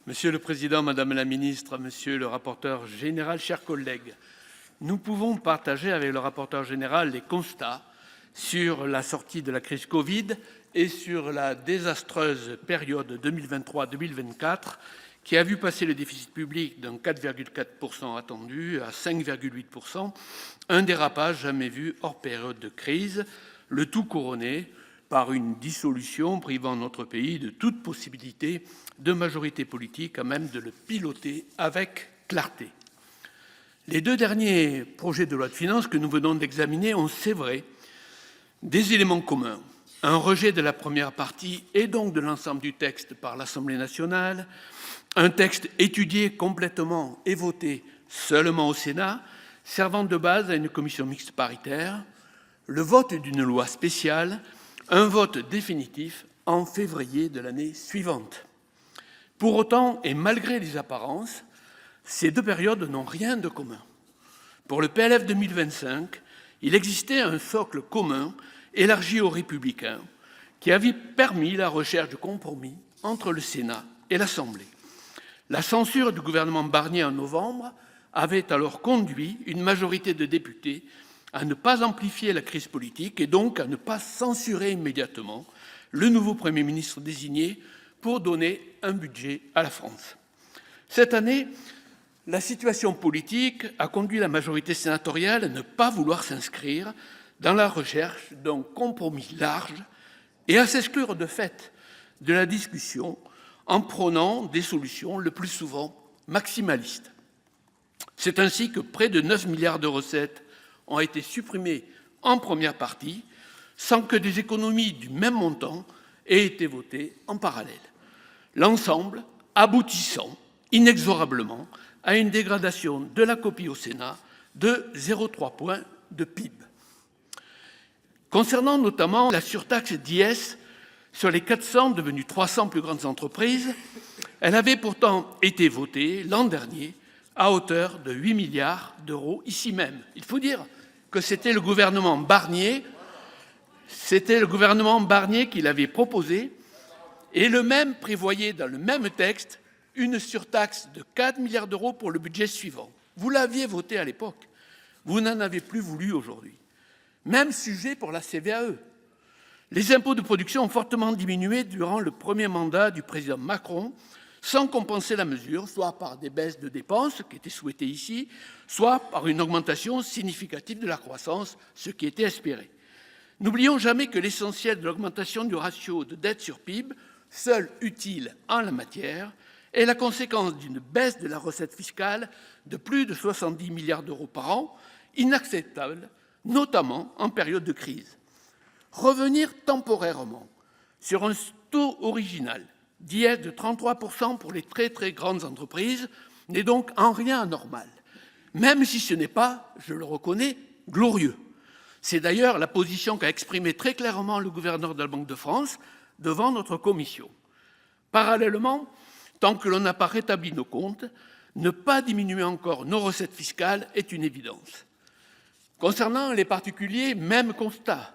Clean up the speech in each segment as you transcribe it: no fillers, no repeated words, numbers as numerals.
Monsieur le Président, Madame la Ministre, Monsieur le rapporteur général, chers collègues, nous pouvons partager avec le rapporteur général les constats sur la sortie de la crise Covid et sur la désastreuse période 2023-2024 qui a vu passer le déficit public d'un 4,4% attendu à 5,8%, un dérapage jamais vu hors période de crise, le tout couronné par une dissolution privant notre pays de toute possibilité de majorité politique à même de le piloter avec clarté. Les deux derniers projets de loi de finances que nous venons d'examiner ont, c'est vrai, des éléments communs. Un rejet de la première partie et donc de l'ensemble du texte par l'Assemblée nationale, un texte étudié complètement et voté seulement au Sénat, servant de base à une commission mixte paritaire, le vote d'une loi spéciale, un vote définitif en février de l'année suivante. Pour autant, et malgré les apparences, ces deux périodes n'ont rien de commun. Pour le PLF 2025, il existait un socle commun élargi aux Républicains qui avait permis la recherche de compromis entre le Sénat et l'Assemblée. La censure du gouvernement Barnier en novembre avait alors conduit une majorité de députés à ne pas amplifier la crise politique et donc à ne pas censurer immédiatement le nouveau Premier ministre désigné pour donner un budget à la France. Cette année, la situation politique a conduit la majorité sénatoriale à ne pas vouloir s'inscrire dans la recherche d'un compromis large et à s'exclure de fait de la discussion en prônant des solutions le plus souvent maximalistes. C'est ainsi que près de 9 milliards de recettes ont été supprimées en première partie, sans que des économies du même montant aient été votées en parallèle. L'ensemble aboutissant inexorablement à une dégradation de la copie au Sénat de 0,3 points de PIB. Concernant notamment la surtaxe d'IS sur les 400 devenues 300 plus grandes entreprises, elle avait pourtant été votée l'an dernier à hauteur de 8 milliards d'euros ici même. Il faut dire que c'était le gouvernement Barnier qui l'avait proposé et le même prévoyait dans le même texte une surtaxe de 4 milliards d'euros pour le budget suivant. Vous l'aviez voté à l'époque, vous n'en avez plus voulu aujourd'hui. Même sujet pour la CVAE. Les impôts de production ont fortement diminué durant le premier mandat du président Macron, sans compenser la mesure, soit par des baisses de dépenses, qui étaient souhaitées ici, soit par une augmentation significative de la croissance, ce qui était espéré. N'oublions jamais que l'essentiel de l'augmentation du ratio de dette sur PIB, seul utile en la matière, est la conséquence d'une baisse de la recette fiscale de plus de 70 milliards d'euros par an, inacceptable, notamment en période de crise. Revenir temporairement sur un taux original d'IS de 33% pour les très très grandes entreprises n'est donc en rien anormal, même si ce n'est pas, je le reconnais, glorieux. C'est d'ailleurs la position qu'a exprimée très clairement le gouverneur de la Banque de France devant notre commission. Parallèlement, tant que l'on n'a pas rétabli nos comptes, ne pas diminuer encore nos recettes fiscales est une évidence. Concernant les particuliers, même constat.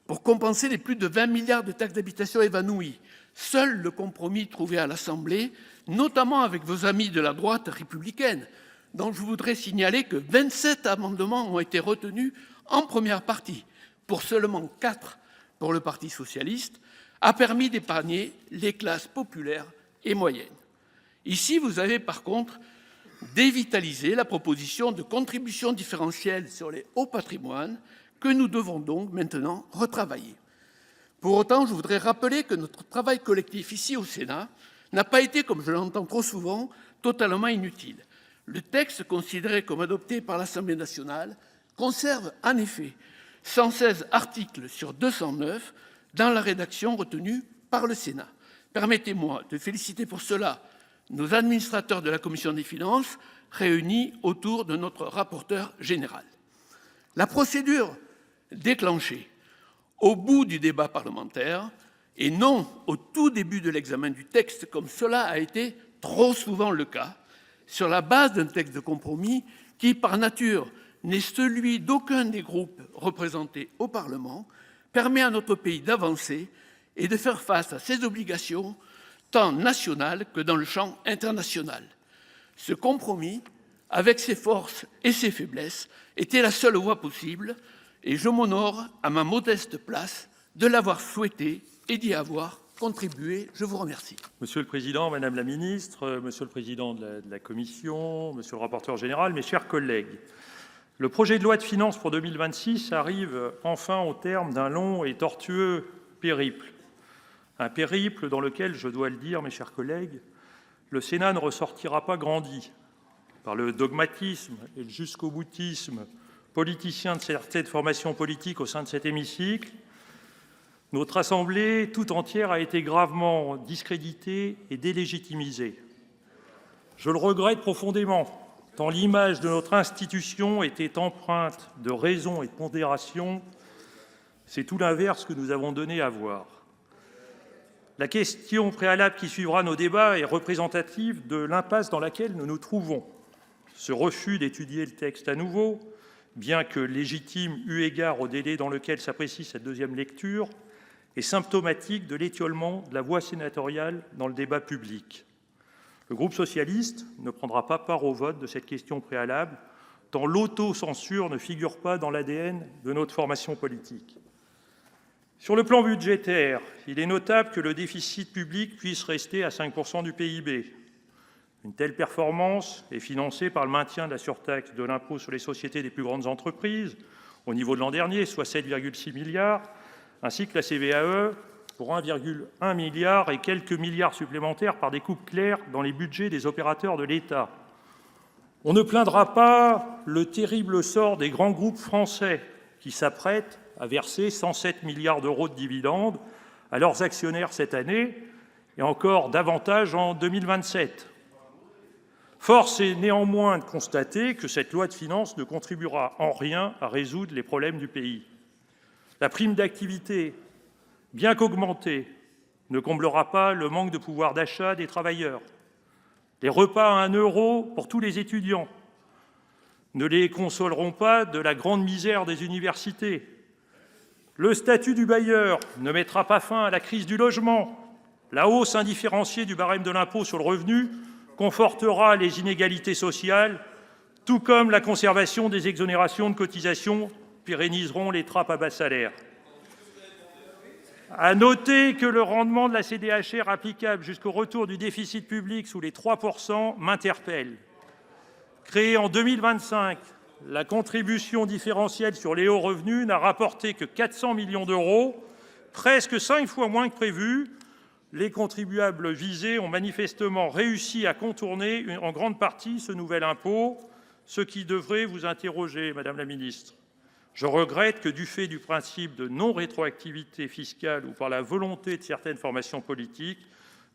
Pour compenser les plus de 20 milliards de taxes d'habitation évanouies, seul le compromis trouvé à l'Assemblée, notamment avec vos amis de la droite républicaine, dont je voudrais signaler que 27 amendements ont été retenus en première partie, pour seulement 4 pour le Parti socialiste, a permis d'épargner les classes populaires et moyennes. Ici, vous avez par contre dévitalisé la proposition de contribution différentielle sur les hauts patrimoines que nous devons donc maintenant retravailler. Pour autant, je voudrais rappeler que notre travail collectif ici au Sénat n'a pas été, comme je l'entends trop souvent, totalement inutile. Le texte considéré comme adopté par l'Assemblée nationale conserve en effet 116 articles sur 209 dans la rédaction retenue par le Sénat. Permettez-moi de féliciter pour cela nos administrateurs de la Commission des finances réunis autour de notre rapporteur général. La procédure déclenchée au bout du débat parlementaire et non au tout début de l'examen du texte, comme cela a été trop souvent le cas, sur la base d'un texte de compromis qui, par nature, n'est celui d'aucun des groupes représentés au Parlement, permet à notre pays d'avancer et de faire face à ses obligations tant national que dans le champ international. Ce compromis, avec ses forces et ses faiblesses, était la seule voie possible, et je m'honore, à ma modeste place, de l'avoir souhaité et d'y avoir contribué. Je vous remercie. Monsieur le Président, Madame la Ministre, Monsieur le Président de la Commission, Monsieur le rapporteur général, mes chers collègues, le projet de loi de finances pour 2026 arrive enfin au terme d'un long et tortueux périple. Un périple dans lequel, je dois le dire, mes chers collègues, le Sénat ne ressortira pas grandi par le dogmatisme et le jusqu'au-boutisme politicien de certaines formations politiques au sein de cet hémicycle. Notre Assemblée tout entière a été gravement discréditée et délégitimisée. Je le regrette profondément, tant l'image de notre institution était empreinte de raison et de pondération. C'est tout l'inverse que nous avons donné à voir. La question préalable qui suivra nos débats est représentative de l'impasse dans laquelle nous nous trouvons. Ce refus d'étudier le texte à nouveau, bien que légitime eu égard au délai dans lequel s'apprécie cette deuxième lecture, est symptomatique de l'étiolement de la voix sénatoriale dans le débat public. Le groupe socialiste ne prendra pas part au vote de cette question préalable, tant l'autocensure ne figure pas dans l'ADN de notre formation politique. Sur le plan budgétaire, il est notable que le déficit public puisse rester à 5% du PIB. Une telle performance est financée par le maintien de la surtaxe de l'impôt sur les sociétés des plus grandes entreprises, au niveau de l'an dernier, soit 7,6 milliards, ainsi que la CVAE pour 1,1 milliard et quelques milliards supplémentaires par des coupes claires dans les budgets des opérateurs de l'État. On ne plaindra pas le terrible sort des grands groupes français qui s'apprêtent à verser 107 milliards d'euros de dividendes à leurs actionnaires cette année et encore davantage en 2027. Force est néanmoins de constater que cette loi de finances ne contribuera en rien à résoudre les problèmes du pays. La prime d'activité, bien qu'augmentée, ne comblera pas le manque de pouvoir d'achat des travailleurs. Les repas à 1 € pour tous les étudiants ne les consoleront pas de la grande misère des universités. Le statut du bailleur ne mettra pas fin à la crise du logement. La hausse indifférenciée du barème de l'impôt sur le revenu confortera les inégalités sociales, tout comme la conservation des exonérations de cotisations pérenniseront les trappes à bas salaire. À noter que le rendement de la CDHR applicable jusqu'au retour du déficit public sous les 3% m'interpelle. Créée en 2025, la contribution différentielle sur les hauts revenus n'a rapporté que 400 millions d'euros, presque 5 fois moins que prévu. Les contribuables visés ont manifestement réussi à contourner en grande partie ce nouvel impôt, ce qui devrait vous interroger, Madame la Ministre. Je regrette que, du fait du principe de non-rétroactivité fiscale ou par la volonté de certaines formations politiques,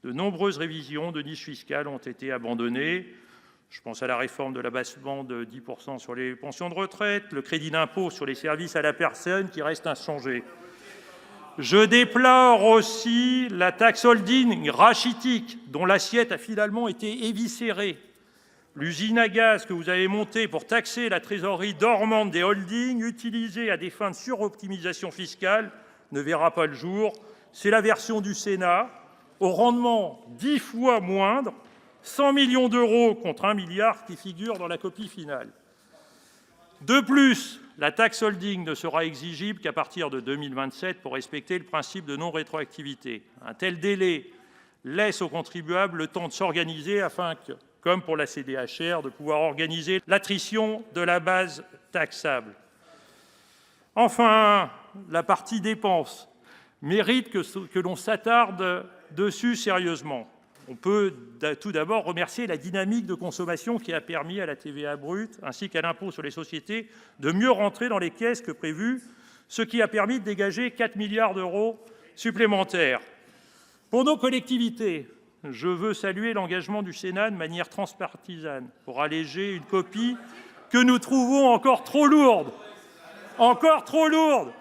de nombreuses révisions de niches fiscales ont été abandonnées. Je pense à la réforme de l'abaissement de 10% sur les pensions de retraite, le crédit d'impôt sur les services à la personne qui reste inchangé. Je déplore aussi la taxe holding rachitique dont l'assiette a finalement été éviscérée. L'usine à gaz que vous avez montée pour taxer la trésorerie dormante des holdings utilisée à des fins de suroptimisation fiscale ne verra pas le jour. C'est la version du Sénat, au rendement 10 fois moindre, 100 millions d'euros contre 1 milliard qui figure dans la copie finale. De plus, la taxe holding ne sera exigible qu'à partir de 2027 pour respecter le principe de non-rétroactivité. Un tel délai laisse aux contribuables le temps de s'organiser afin que, comme pour la CDHR, de pouvoir organiser l'attrition de la base taxable. Enfin, la partie dépenses mérite que l'on s'attarde dessus sérieusement. On peut tout d'abord remercier la dynamique de consommation qui a permis à la TVA brute ainsi qu'à l'impôt sur les sociétés de mieux rentrer dans les caisses que prévu, ce qui a permis de dégager 4 milliards d'euros supplémentaires. Pour nos collectivités, je veux saluer l'engagement du Sénat de manière transpartisane pour alléger une copie que nous trouvons encore trop lourde. Encore trop lourde.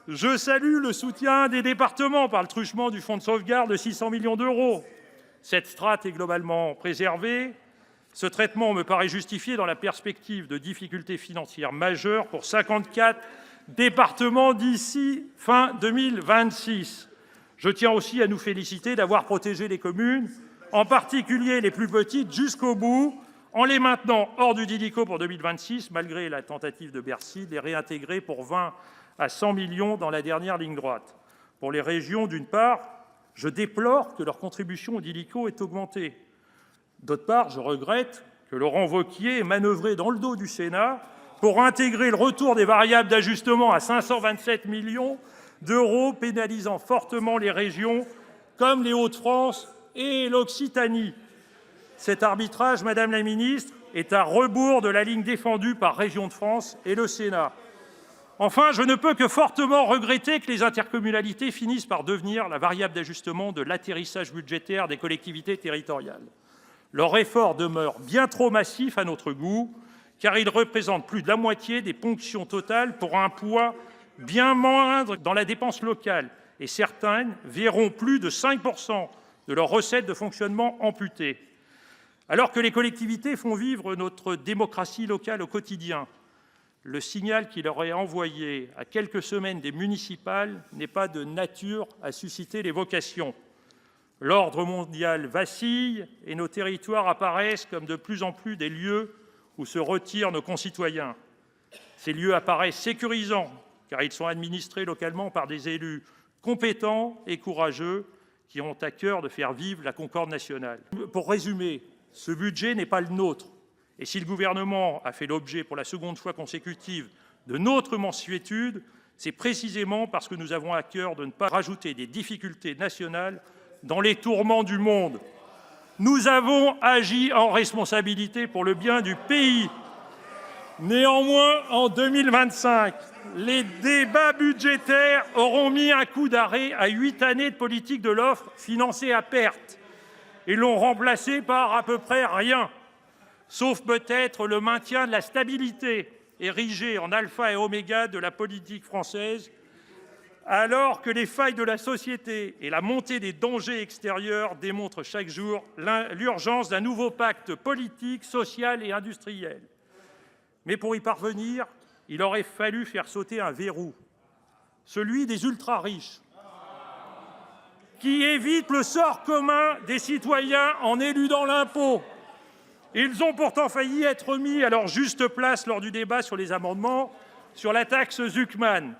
Je salue le soutien des départements par le truchement du fonds de sauvegarde de 600 millions d'euros. Cette strate est globalement préservée. Ce traitement me paraît justifié dans la perspective de difficultés financières majeures pour 54 départements d'ici fin 2026. Je tiens aussi à nous féliciter d'avoir protégé les communes, en particulier les plus petites, jusqu'au bout, en les maintenant hors du Didicot pour 2026, malgré la tentative de Bercy de les réintégrer pour 20 à 100 millions dans la dernière ligne droite. Pour les régions, d'une part, je déplore que leur contribution au Didicot ait augmenté. D'autre part, je regrette que Laurent Wauquiez ait manœuvré dans le dos du Sénat pour intégrer le retour des variables d'ajustement à 527 millions d'euros, pénalisant fortement les régions comme les Hauts-de-France et l'Occitanie. Cet arbitrage, Madame la Ministre, est à rebours de la ligne défendue par Régions de France et le Sénat. Enfin, je ne peux que fortement regretter que les intercommunalités finissent par devenir la variable d'ajustement de l'atterrissage budgétaire des collectivités territoriales. Leur effort demeure bien trop massif à notre goût, car il représente plus de la moitié des ponctions totales pour un poids bien moindre dans la dépense locale, et certaines verront plus de 5% de leurs recettes de fonctionnement amputées. Alors que les collectivités font vivre notre démocratie locale au quotidien, le signal qui leur est envoyé à quelques semaines des municipales n'est pas de nature à susciter les vocations. L'ordre mondial vacille et nos territoires apparaissent comme de plus en plus des lieux où se retirent nos concitoyens. Ces lieux apparaissent sécurisants, car ils sont administrés localement par des élus compétents et courageux qui ont à cœur de faire vivre la concorde nationale. Pour résumer, ce budget n'est pas le nôtre. Et si le gouvernement a fait l'objet pour la seconde fois consécutive de notre mansuétude, c'est précisément parce que nous avons à cœur de ne pas rajouter des difficultés nationales dans les tourments du monde. Nous avons agi en responsabilité pour le bien du pays. Néanmoins, en 2025, les débats budgétaires auront mis un coup d'arrêt à 8 années de politique de l'offre financée à perte et l'ont remplacé par à peu près rien, sauf peut-être le maintien de la stabilité érigée en alpha et oméga de la politique française, alors que les failles de la société et la montée des dangers extérieurs démontrent chaque jour l'urgence d'un nouveau pacte politique, social et industriel. Mais pour y parvenir, il aurait fallu faire sauter un verrou, celui des ultra-riches, qui évitent le sort commun des citoyens en éludant l'impôt. Ils ont pourtant failli être mis à leur juste place lors du débat sur les amendements sur la taxe Zuckman.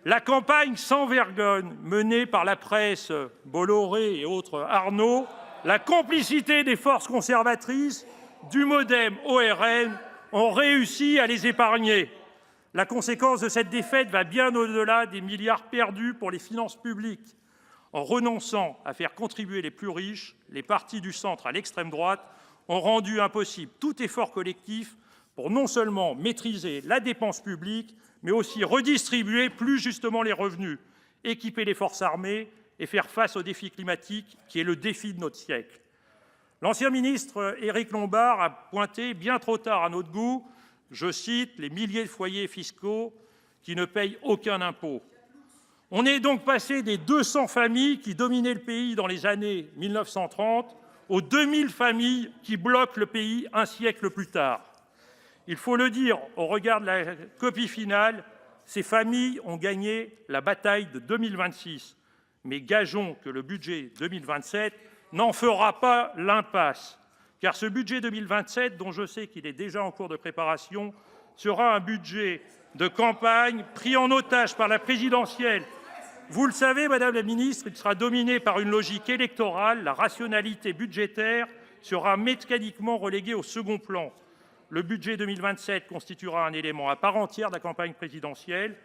La campagne sans vergogne menée par la presse Bolloré et autres Arnaud, la complicité des forces conservatrices, du MoDem au RN, ont réussi à les épargner. La conséquence de cette défaite va bien au-delà des milliards perdus pour les finances publiques. En renonçant à faire contribuer les plus riches, les partis du centre à l'extrême droite ont rendu impossible tout effort collectif pour non seulement maîtriser la dépense publique, mais aussi redistribuer plus justement les revenus, équiper les forces armées et faire face au défi climatique qui est le défi de notre siècle. L'ancien ministre Éric Lombard a pointé bien trop tard à notre goût, je cite, les milliers de foyers fiscaux qui ne payent aucun impôt. On est donc passé des 200 familles qui dominaient le pays dans les années 1930 aux 2000 familles qui bloquent le pays un siècle plus tard. Il faut le dire, au regard de la copie finale, ces familles ont gagné la bataille de 2026. Mais gageons que le budget 2027 n'en fera pas l'impasse. Car ce budget 2027, dont je sais qu'il est déjà en cours de préparation, sera un budget de campagne pris en otage par la présidentielle. Vous le savez, Madame la Ministre, il sera dominé par une logique électorale. La rationalité budgétaire sera mécaniquement reléguée au second plan. Le budget 2027 constituera un élément à part entière de la campagne présidentielle.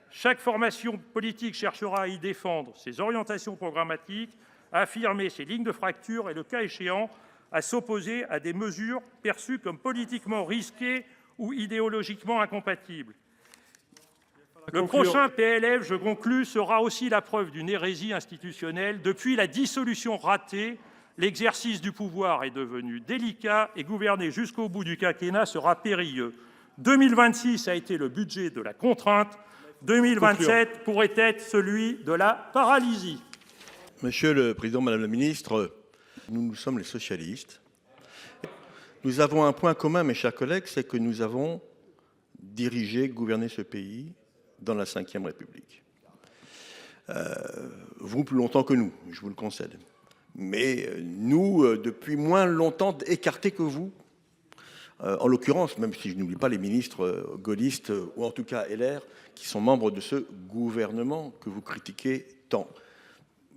Chaque formation politique cherchera à y défendre ses orientations programmatiques, à affirmer ses lignes de fracture et, le cas échéant, à s'opposer à des mesures perçues comme politiquement risquées ou idéologiquement incompatibles. Le prochain PLF, je conclus, sera aussi la preuve d'une hérésie institutionnelle. Depuis la dissolution ratée, l'exercice du pouvoir est devenu délicat et gouverner jusqu'au bout du quinquennat sera périlleux. 2026 a été le budget de la contrainte. 2027 pourrait être celui de la paralysie. Monsieur le Président, Madame la Ministre, nous sommes les socialistes. Nous avons un point commun, mes chers collègues, c'est que nous avons dirigé, gouverné ce pays dans la Ve République. Vous plus longtemps que nous, je vous le concède. Mais nous, depuis moins longtemps écartés que vous, en l'occurrence, même si je n'oublie pas les ministres gaullistes, ou en tout cas LR, qui sont membres de ce gouvernement que vous critiquez tant.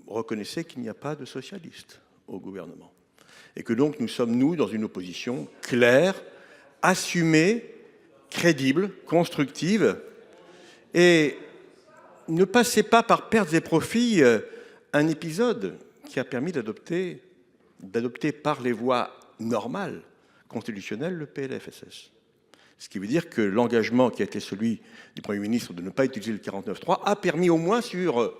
Reconnaissez qu'il n'y a pas de socialistes au gouvernement. Et que donc nous sommes, nous, dans une opposition claire, assumée, crédible, constructive. Et ne passez pas par pertes et profits un épisode qui a permis d'adopter par les voies normales, constitutionnelles, le PLFSS. Ce qui veut dire que l'engagement qui a été celui du Premier ministre de ne pas utiliser le 49.3 a permis au moins sur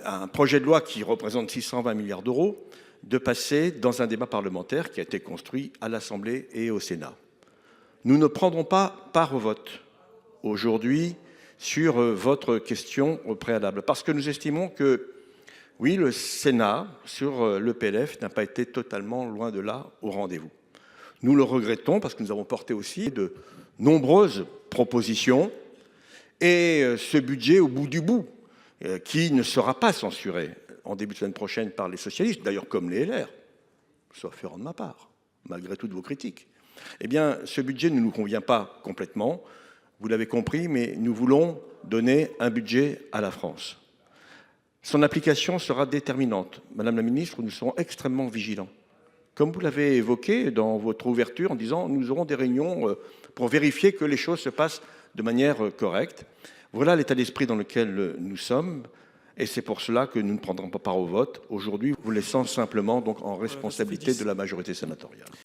un projet de loi qui représente 620 milliards d'euros de passer dans un débat parlementaire qui a été construit à l'Assemblée et au Sénat. Nous ne prendrons pas part au vote aujourd'hui sur votre question au préalable, parce que nous estimons que, oui, le Sénat, sur le PLF, n'a pas été totalement, loin de là, au rendez-vous. Nous le regrettons, parce que nous avons porté aussi de nombreuses propositions, et ce budget, au bout du bout, qui ne sera pas censuré en début de semaine prochaine par les socialistes, d'ailleurs comme les LR, sauf erreur de ma part, malgré toutes vos critiques, eh bien, ce budget ne nous convient pas complètement. Vous l'avez compris, mais nous voulons donner un budget à la France. Son application sera déterminante. Madame la ministre, nous serons extrêmement vigilants. Comme vous l'avez évoqué dans votre ouverture en disant nous aurons des réunions pour vérifier que les choses se passent de manière correcte. Voilà l'état d'esprit dans lequel nous sommes. Et c'est pour cela que nous ne prendrons pas part au vote. Aujourd'hui, vous laissant simplement donc en responsabilité de la majorité sénatoriale.